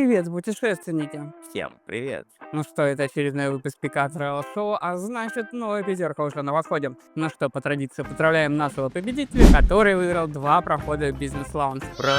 Привет, путешественники! Всем привет! Ну что, это очередной выпуск Пика Travel Show, а значит, новая пятерка уже на восходе. Ну что, по традиции поздравляем нашего победителя, который выиграл 2 прохода в бизнес-лаунж. Ура!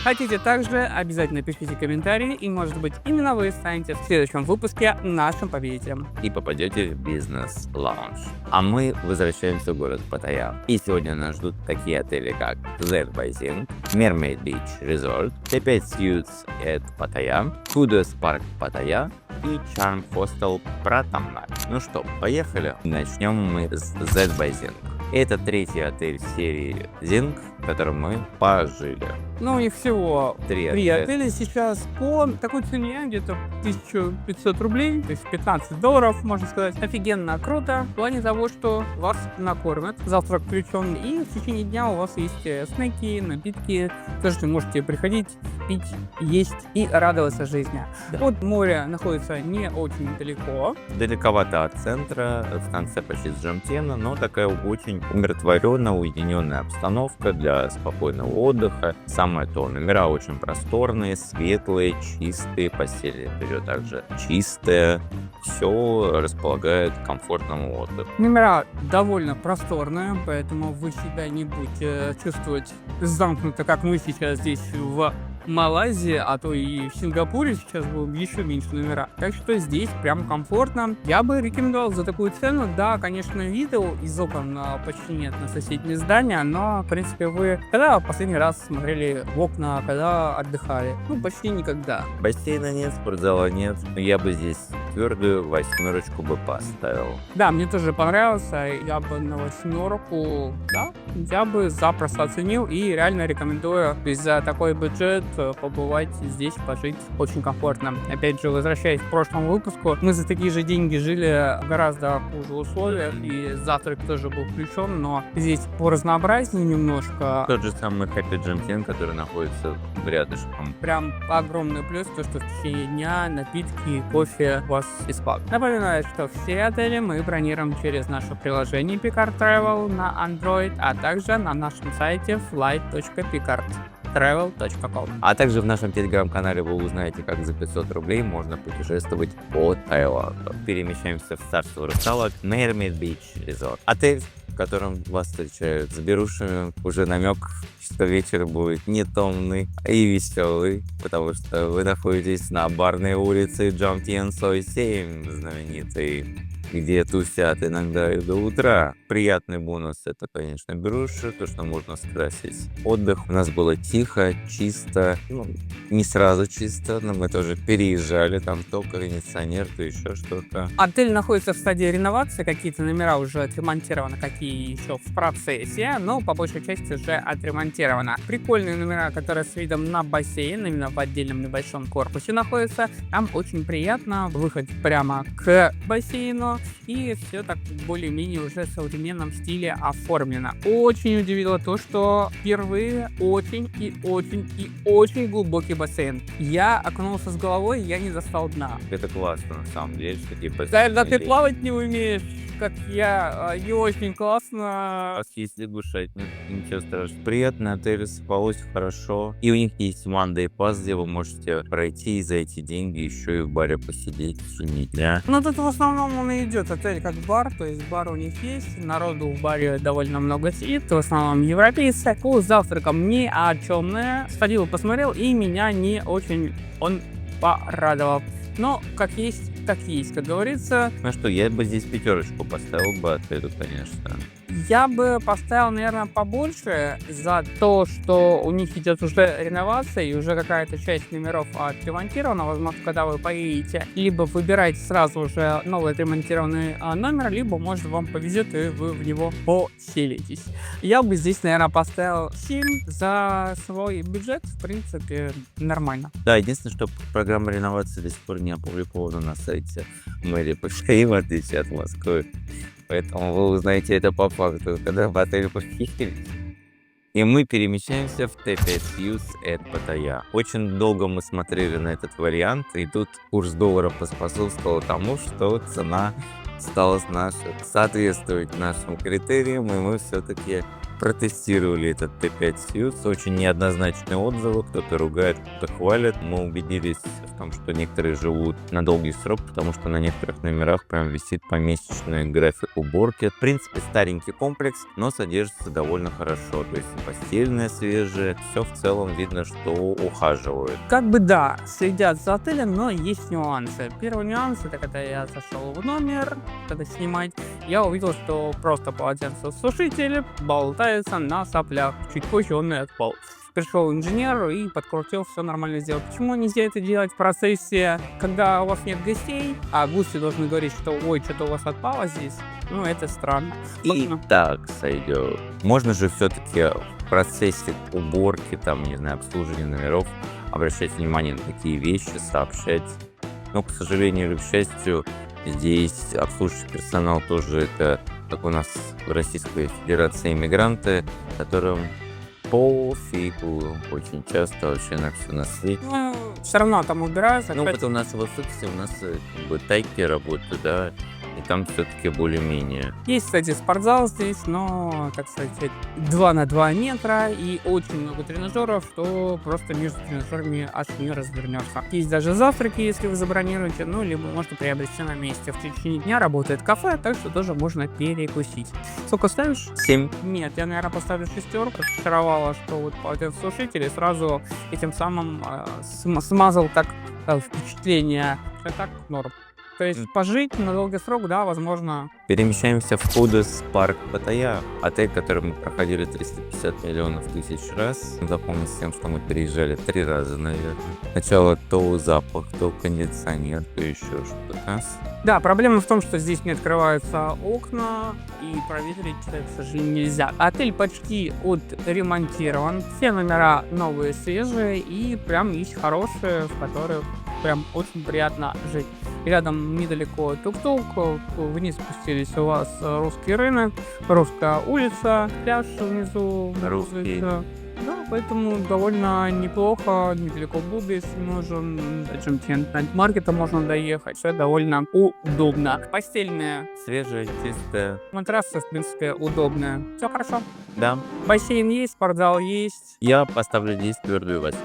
Хотите также, обязательно пишите комментарии, и может быть именно вы станете в следующем выпуске нашим победителем. И попадете в бизнес-лаунж. А мы возвращаемся в город Паттайя. И сегодня нас ждут такие отели, как Z by Zing, Mermaid Beach Resort, T5 Suites at Pattaya, Kudos Park Pattaya и Charm Hostel Prattamnak. Ну что, поехали? Начнем мы с Z by Zing. Это третий отель серии Zing, в котором мы пожили. Ну, у них всего 3 Три отеля сейчас по такой цене, где-то 1500 рублей, то есть $15, можно сказать. Офигенно круто, в плане того, что вас накормят, завтрак включен, и в течение дня у вас есть снеки, напитки, тоже можете приходить, пить, есть и радоваться жизни. Да. Вот море находится не очень далеко. Далековато от центра, в конце почти Джамтена, но такая очень умиротворенная, уединенная обстановка для спокойного отдыха. Самое то, номера очень просторные, светлые, чистые, постель берет также чистая, все располагает к комфортному отдыху. Номера довольно просторные, поэтому вы себя не будете чувствовать замкнуто, как мы сейчас здесь в Малайзии, а то и в Сингапуре сейчас было еще меньше номера. Так что здесь прям комфортно. Я бы рекомендовал за такую цену. Да, конечно, вида из окон почти нет на соседние здания, но, в принципе, вы когда в последний раз смотрели в окна, когда отдыхали? Ну, почти никогда. Бассейна нет, спортзала нет, но я бы здесь твердую 8 бы поставил. Да, мне тоже понравился. Я бы на 8, да, я бы запросто оценил и реально рекомендую за такой бюджет побывать здесь, пожить очень комфортно. Опять же, возвращаясь к прошлому выпуску, мы за такие же деньги жили в гораздо хуже условиях, и завтрак тоже был включен, но здесь по разнообразнее немножко. Тот же самый Happy Jam, который находится рядышком. Прям огромный плюс, то что в течение дня напитки, кофе у вас бесплатно. Напоминаю, что все отели мы бронируем через наше приложение Picard Travel на Android, а также на нашем сайте flight.picardtravel.com. А также в нашем телеграм-канале вы узнаете, как за 500 рублей можно путешествовать по Таиланду. Перемещаемся в царство русалок Mermaid Beach Resort. Отель, в котором вас встречают с берушами, уже намек, что вечер будет не томный и веселый, потому что вы находитесь на барной улице Jomtien Soi 7, знаменитой, где тусят иногда и до утра. Приятный бонус — это, конечно, беруши, то, что можно скрасить отдых. У нас было тихо, чисто, не сразу чисто, но мы тоже переезжали, там то кондиционер, то еще что-то. Отель находится в стадии реновации, какие-то номера уже отремонтированы, какие еще в процессе, но по большей части уже отремонтировано. Прикольные номера, которые с видом на бассейн, именно в отдельном небольшом корпусе находятся. Там очень приятно, выход прямо к бассейну, и все так более-менее уже в современном стиле оформлено. Очень удивило то, что впервые очень глубокий бассейн. Я окунулся с головой, я не застал дна. Это классно, на самом деле, что типа... Да ты плавать не умеешь, как я, не очень классно. У вас есть лягушатник, ничего страшного. Приятный отель, спалось хорошо. И у них есть One Day Pass, где вы можете пройти и за эти деньги еще и в баре посидеть в течение дня. Ну тут в основном он и идет отель как бар, то есть бар у них есть, народу в баре довольно много сидит, в основном европейцы. По завтракам ни о чем. Сходил, посмотрел, и меня не очень он порадовал. Но как есть, как говорится. Ну что, я бы здесь 5 поставил бы отелю, конечно. Я бы поставил, наверное, побольше за то, что у них идет уже реновация и уже какая-то часть номеров отремонтирована. Возможно, когда вы поедете, либо выбираете сразу уже новый отремонтированный номер, либо, может, вам повезет и вы в него поселитесь. Я бы здесь, наверное, поставил 7 за свой бюджет. В принципе, нормально. Да, единственное, что программа реновации до сих пор не опубликована на сайте мэрии Паттайи, в отличие от Москвы. Поэтому вы узнаете это по факту, когда в отель поехали. И мы перемещаемся в T5 Suites at Pattaya. Очень долго мы смотрели на этот вариант, и тут курс доллара поспособствовал тому, что цена стала соответствовать нашим критериям, и мы все-таки протестировали этот Т5 Suits. Очень неоднозначные отзывы. Кто-то ругает, кто-то хвалит. Мы убедились в том, что некоторые живут на долгий срок, потому что на некоторых номерах прям висит помесячный график уборки. В принципе, старенький комплекс, но содержится довольно хорошо. То есть постельное свежее. Все в целом видно, что ухаживают. Как бы да, следят за отелем, но есть нюансы. Первый нюанс, это когда я зашел в номер, когда снимать, я увидел, что просто полотенцесушитель болтается на соплях. Чуть позже он и отпал. Пришел инженер и подкрутил, все нормально сделал. Почему нельзя это делать в процессе, когда у вас нет гостей, а гости должны говорить, что ой, что-то у вас отпало здесь? Ну, это странно. И так сойдет. Можно же все-таки в процессе уборки, там, не знаю, обслуживания номеров обращать внимание на такие вещи, сообщать. Но, к сожалению или к счастью, здесь обслуживающий персонал тоже это, как у нас в Российской Федерации, иммигранты, которым пофигу очень часто вообще на все на свете. Ну, все равно там убираются. Ну, опять- вот у нас в Уссурийске у нас как бы тайки работают, да, и там все-таки более-менее. Есть, кстати, спортзал здесь, но, так сказать, 2 на 2 метра и очень много тренажеров, что просто между тренажерами аж не развернешься. Есть даже завтраки, если вы забронируете, ну, либо можно приобрести на месте. В течение дня работает кафе, так что тоже можно перекусить. Сколько ставишь? 7. Нет, я, наверное, поставлю 6. Очаровало, что вот полотенцесушитель и сразу этим самым смазал так впечатление. Это так норм. То есть пожить на долгий срок, да, возможно. Перемещаемся в Худес парк Паттайя. Отель, который мы проходили 350 миллионов тысяч раз. Запомнить с тем, что мы переезжали 3 раза, наверное. Сначала то запах, то кондиционер, то еще что-то. Да, проблема в том, что здесь не открываются окна и проветрить, к сожалению, нельзя. Отель почти отремонтирован. Все номера новые, свежие и прям есть хорошие, в которых прям очень приятно жить. Рядом недалеко тук-тук, вниз спустились, у вас русский рынок, русская улица, пляж внизу. Русский. Да, поэтому довольно неплохо, недалеко Будда, если нужен, зачем тебе до маркета можно доехать, все довольно удобно. Постельные, Свежая, чистая. матрасы, в принципе, удобные. Все хорошо. Да. Бассейн есть, спортзал есть. Я поставлю здесь твердую 8.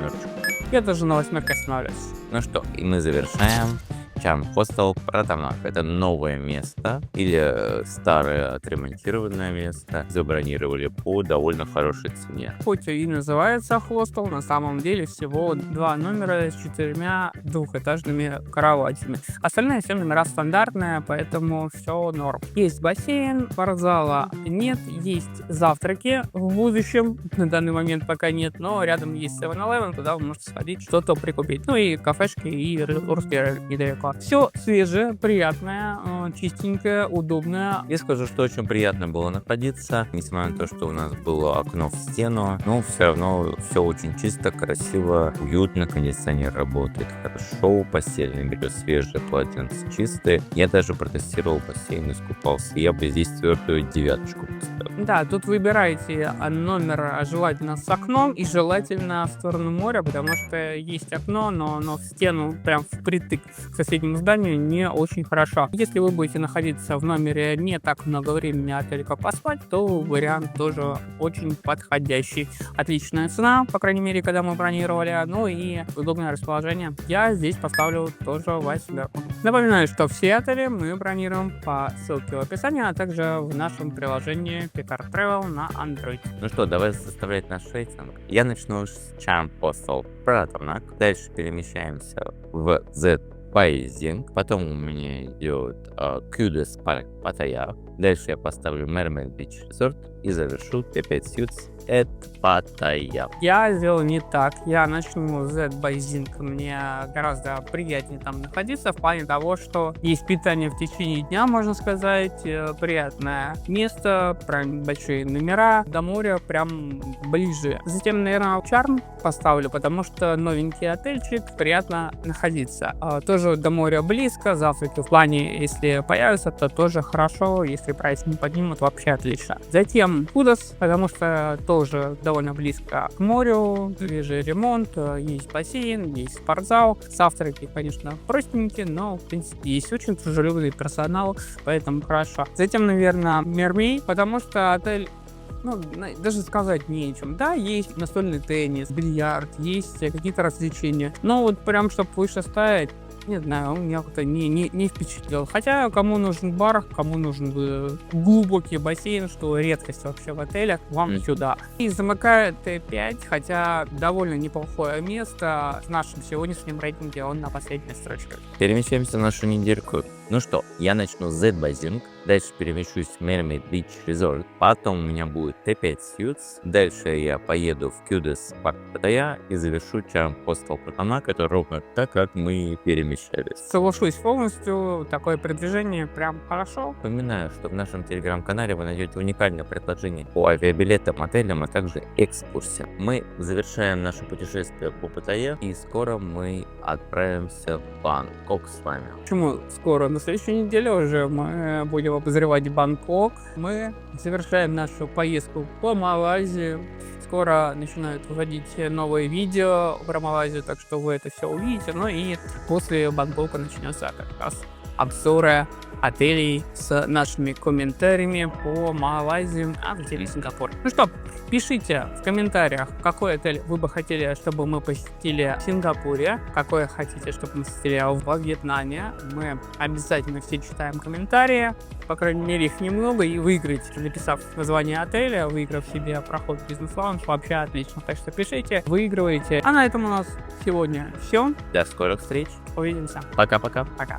Я тоже на 8 остановлюсь. Ну что, и мы завершаем. Charm Hostel Пратамак. Это новое место или старое отремонтированное место. Забронировали по довольно хорошей цене. Хоть и называется хостел, на самом деле всего 2 номера с 4 двухэтажными кроватями. Остальные все номера стандартные, поэтому все норм. Есть бассейн, спортзала нет, есть завтраки в будущем. На данный момент пока нет, но рядом есть 7-Eleven, туда вы можете сходить, что-то прикупить. Ну и кафешки, и русский рынок недалеко. Все свежее, приятное, чистенькое, удобное. Я скажу, что очень приятно было находиться, несмотря на то, что у нас было окно в стену, но все равно все очень чисто, красиво, уютно, кондиционер работает хорошо, постельное белье свежее, полотенце чистые. Я даже протестировал бассейн, искупался. Я бы здесь твердую 9 поставил. Да, тут выбирайте номер желательно с окном и желательно в сторону моря, потому что есть окно, но оно в стену, прям впритык к соседнему зданию, не очень хорошо. Если вы будете находиться в номере не так много времени, а только поспать, то вариант тоже очень подходящий. Отличная цена, по крайней мере, когда мы бронировали, ну и удобное расположение. Я здесь поставлю тоже 8. Напоминаю, что все отели мы бронируем по ссылке в описании, а также в нашем приложении Picard Travel на Android. Ну что, давай составлять наш рейтинг. Я начну с Charm Hostel Пратамак. Дальше перемещаемся в Z Поездинг. Потом у меня идет Кюдес парк Паттайя. Дальше я поставлю Mermaid Beach Resort и завершу Т5 Suits at Паттайя. Я сделал не так. Я начну Z Байзинг. Мне гораздо приятнее там находиться в плане того, что есть питание в течение дня, можно сказать. Приятное место, прям большие номера. До моря прям ближе. Затем, наверное, Charm поставлю, потому что новенький отельчик, приятно находиться. Тоже до моря близко. Завтраки в плане, если появятся, то тоже хорошо. Если прайс не поднимут, вообще отлично. Затем Кудос, потому что тоже довольно близко к морю, свежий ремонт, есть бассейн, есть спортзал. Завтраки, конечно, простенькие, но, в принципе, есть очень дружелюбный персонал, поэтому хорошо. Затем, наверное, Мермей, потому что отель ну, даже сказать нечем. Да, есть настольный теннис, бильярд, есть какие-то развлечения. Но вот прям, чтобы выше ставить, не знаю, он меня как-то не впечатлил. Хотя, кому нужен бар, кому нужен глубокий бассейн, что редкость вообще в отелях, вам сюда. И замыкает Т5, хотя довольно неплохое место. В нашем сегодняшнем рейтинге он на последней строчке. Перемещаемся в нашу недельку. Ну что, я начну с Z-Basing, дальше перемещусь в Mermaid Beach Resort, потом у меня будет Т5 Suites, дальше я поеду в Kudos Park Pattaya и завершу Charm Hostel Pratana, который ровно так, как мы перемещались. Соглашусь полностью, такое продвижение прям хорошо. Напоминаю, что в нашем телеграм-канале вы найдете уникальное предложение по авиабилетам, отелям, а также экскурсиям. Мы завершаем наше путешествие по Паттайе и скоро мы отправимся в Бангкок с вами. Почему скоро? На следующей неделе уже мы будем обозревать Бангкок. Мы завершаем нашу поездку по Малайзии. Скоро начинают выходить новые видео про Малайзию, так что вы это все увидите. Ну и после Бангкока начнется как раз обзоры отелей с нашими комментариями по Малайзии, а где Сингапур. Ну что, пишите в комментариях, какой отель вы бы хотели, чтобы мы посетили в Сингапуре, какой хотите, чтобы мы посетили во Вьетнаме. Мы обязательно все читаем комментарии, по крайней мере их немного, и выиграть, написав название отеля, выиграв себе проход в бизнес-лаунж, вообще отлично. Так что пишите, выигрывайте. А на этом у нас сегодня все. До скорых встреч. Увидимся. Пока-пока. Пока.